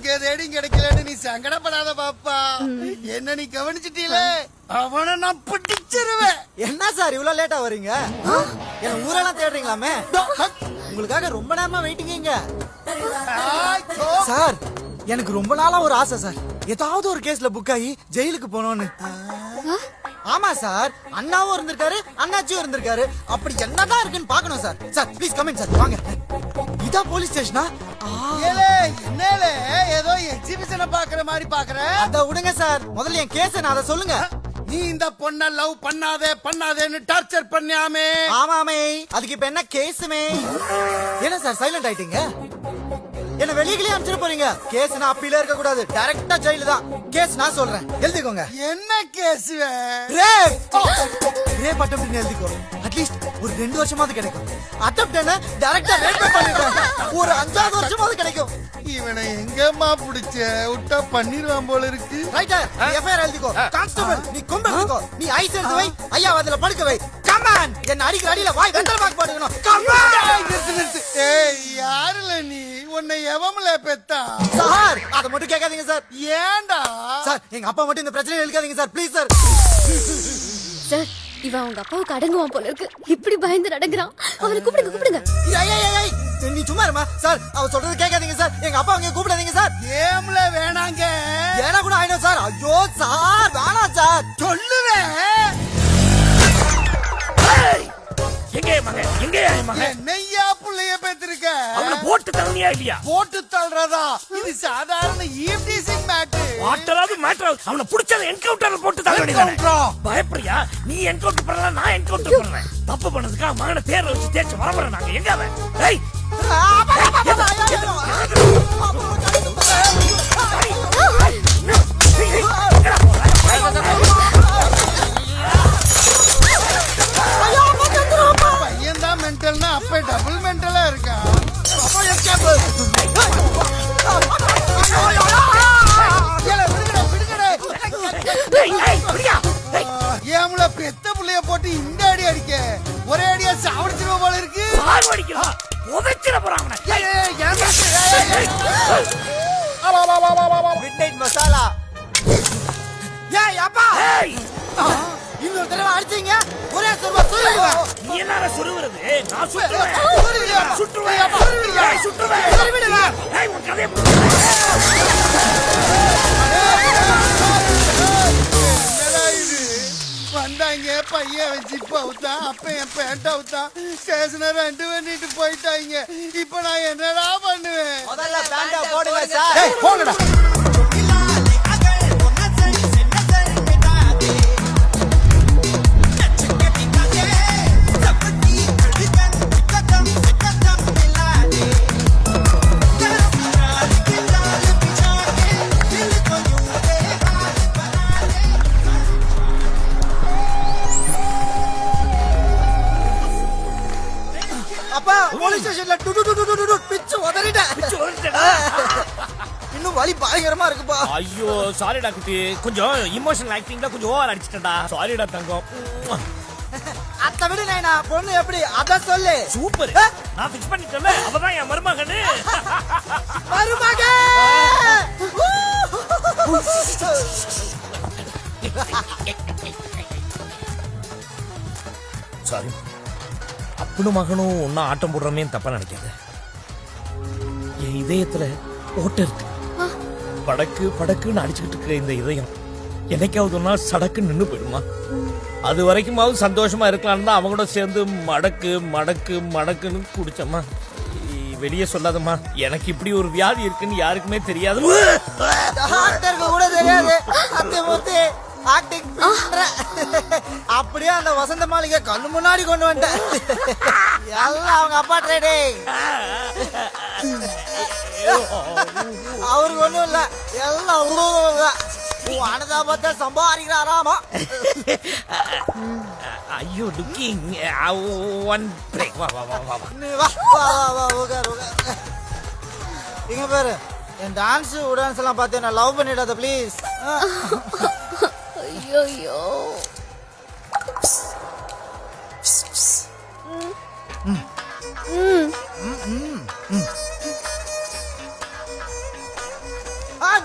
எங்க தேடியும் கிடைக்கலன்னு நீ சங்கடப்படாத பாப்பா. என்ன நீ கவனிச்சிட்டீல, அவனை நான் பிடிச்சிருவேன். என்ன சார் இவ்வளவு லேட்டா வரீங்க? என்ன ஊரெல்லாம் தேடுறீங்களாமே? உங்களுக்காக ரொம்ப நேரமா வெயிட்டிங்க சார். எனக்கு ரொம்ப நாளா ஒரு ஆசை சார், ஏதாவது ஒரு கேஸ்ல புக் ஆகி ஜெயிலுக்கு போனோன்னு. ஆமா சார், அண்ணாவும் இருந்திருக்காரு, அண்ணாச்சியும் இருந்திருக்காரு. அப்படி என்னதான் இருக்குன்னு பாக்கணும் sir. Sir please comment sir, வாங்க. இதான் போலீஸ் ஸ்டேஷனா? என்னல ஏதோ எக்ஸிபிஷனை பாக்குற மாதிரி பாக்குற? அத விடுங்க சார், முதல்ல என் கேஸ் நான் அதை சொல்லுங்க. நீ இந்த பொண்ண லவ் பண்ணாதேன்னு டார்ச்சர் பண்ணியாமே. ஆமாமே, அதுக்கு இப்ப என்ன கேஸுமே? என்ன சார் சைலண்ட் ஆயிட்டீங்க? என்ன வெளியே அனுப்பிச்சிட போறீங்க? கேஸ் நான் அப்பீல இருக்க கூடாது, டைரக்டா ஜெயிலு தான். கேஸ் நான் சொல்றேன், எழுதிக்கோங்க. என்ன கேஸ்? ரேப் அட்டெம்ப்ட் எழுதிக்கோ. அட்லீஸ்ட் ஒரு 2 வருஷமாவது கிடைக்கும். அட்டெம்ப்ட் என்ன டைரக்டா ரேப் பண்ணிடுறாங்க, ஒரு 5வது வருஷமாவது கிடைக்கும். இவனை எங்கம்மா பிடிச்ச விட்டா பண்ணிடுவான் போல இருக்கு. ரைட்டா, எஃப்ஐஆர் எழுதிக்கோ. கான்ஸ்டபிள் நீ கொண்டு வந்துக்கோ. நீ ஐஸ் எடுத்து வை, ஐயா அதுல படுக்க வை. கம் ஆன், என்ன அடிக்கிற அடியில வாய் வெத்தல மார்க் போடுறணும். Come on. ஏய் யாருல நீ? உன்னை எவமல பெத்தா? சார் அத மட்டும் கேட்காதீங்க சார். ஏண்டா சார் எங்க அப்பா மட்டும் இந்த பிரச்சனை எழுக்காதீங்க சார், ப்ளீஸ் சார். சார் இவன் அவங்க அப்பாவுக்கு அடங்குவான் போல இருக்கு, இப்படி பயந்து நடக்கிறான். அவனை கூப்பிடுங்க. நீ சும்மா இருமா சார், அவ சொல்றது கேட்காதீங்க சார். எங்க அப்பா அங்க கூப்பிடாதீங்க சார். ஏம்ல வேணாங்க. ஏனா கூட ஆயிடும் சார். ஐயோ சார் வேணாம் சார். சொல்லுவேன். எங்க என்னையா புள்ளைய பெத்திருக்க? அவனை போட்டு தள்ளியா இல்லையா? போட்டு தள்ளுறதா? இது சாதாரண ஈவ்டீசிங் மேட்டர். வாட்டராவது மேட்டர். அவனை புடிச்சத என்கவுண்டர்ல போட்டு தள்ள வேண்டியதானே? பயப்பறியா? நீ என்கவுண்டர் பண்ணல, நான் என்கவுண்டர் பண்றேன். தப்பு பண்ணதுக்காக மகனை தேர்ல வச்சு தேய்ச்சு வரவர நாங்க எங்க அவன்? ஏய் பையன்தான் மென்டல்னா அப்ப டபுள் மென்டலா இருக்கா? ஏமுல பெத்த புள்ளைய போட்டு இந்த அடி அடிக்க ஒரே அடியா சாவடிச்சிருவ போல இருக்கு. உதைச்சிட போறான். மிட்நைட் மசாலா. ஏய் அப்பா, இன்னொரு தடவை அடிச்சீங்க ஒரே சுருவேன். நீ என்ன சுருவுறது? நான் சுற்றுவேன். உன் கதையை என்னடா இது? வந்தாங்க பையன் வச்சு பவுத்தான், அப்ப என் பேண்ட் அவுத்தான், ஸ்டேஷனை 2 பண்ணிட்டு போயிட்டாங்க. இப்ப நான் என்னடா பண்ணுவேன்? முதல்ல பேண்டா போடுங்க சார். போங்கடா. அப்பா போலீஸ் ஸ்டேஷன்ல பிச்சு உதறிட்டேன். இன்னும் வலி பயங்கரமா இருக்குப்பா. ஐயோ சாரிடா குட்டி, கொஞ்சம் இமோஷனல் ஆக்டிங்ல கொஞ்சம் ஓவர் அடிச்சிட்டடா. சாரிடா தங்கம். அத விடு நைனா, பொண்ணு எப்படி அத சொல்லு. சூப்பர், நான் ஃபிக்ஸ் பண்ணிட்டேன்ல, அவதான் என் மருமகனே. மருமகன். சாரி, அப்பனும் மகனும் ஒன்னா ஆட்டம் போடுறமே தப்பா நினைக்காத. என் இதயத்துல ஓட்ட இருக்கு. படக்கு படக்குன்னு அடிச்சுக்கிட்டு இருக்க இந்த இதயம் என்னைக்காவது ஒன்னா சடக்கு நின்னு போயிடுமா? அது வரைக்குமாவது சந்தோஷமா இருக்கலாம்னு தான் அவங்க கூட சேர்ந்து மடக்கு மடக்கு மடக்குன்னு குடிச்சம்மா. வெளியே சொல்லாதம்மா, எனக்கு இப்படி ஒரு வியாதி இருக்குன்னு யாருக்குமே தெரியாது. டாக்டருக்கு கூட தெரியாது. அத்தை முத்தி ஆக்டிங் பண்ற. அப்படியே அந்த வசந்த மாளிகை கண்ணு முன்னாடி கொண்டு வந்துட்டேன். எல்லாம் அவங்க அப்பா ட்ரேடிங். அவருக்கு ஒண்ணும் இல்ல, எல்லாம் அனதாபத்தை சம்பாதிக்கிறாராமா. ஐயோ லுக்கிங் ஒன் பிரேக். வா வா வா வா வா உட்கார். இங்க பாரு, என் டான்ஸ் உடான்ஸ் எல்லாம் பார்த்து நான் லவ் பண்ணிடாத ப்ளீஸ். ஐயோ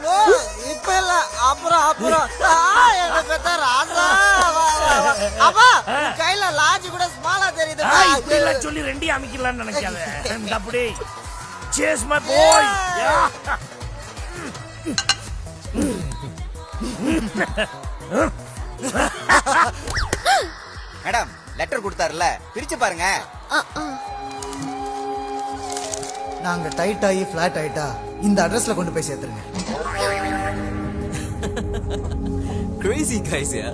நோ இப்ப இல்ல அப்புறம் அப்புறம் என்ன பெத்த ராசா அப்பா உன் கையில லாஜி கூட ஸ்மாலா தெரியுது இப்படிலாம் சொல்லி ரெண்டையும் அமைக்கலாம்னு நினைக்காத அப்படி சேஸ் மை பாய் மேடம் லெட்டர் கொடுத்தாருல பிரிச்சு பாருங்க. நாங்க டைட் ஆகி பிளாட் ஆயிட்டா இந்த அட்ரஸ்ல கொண்டு போய் சேர்த்துருங்க. Crazy guys, yeah.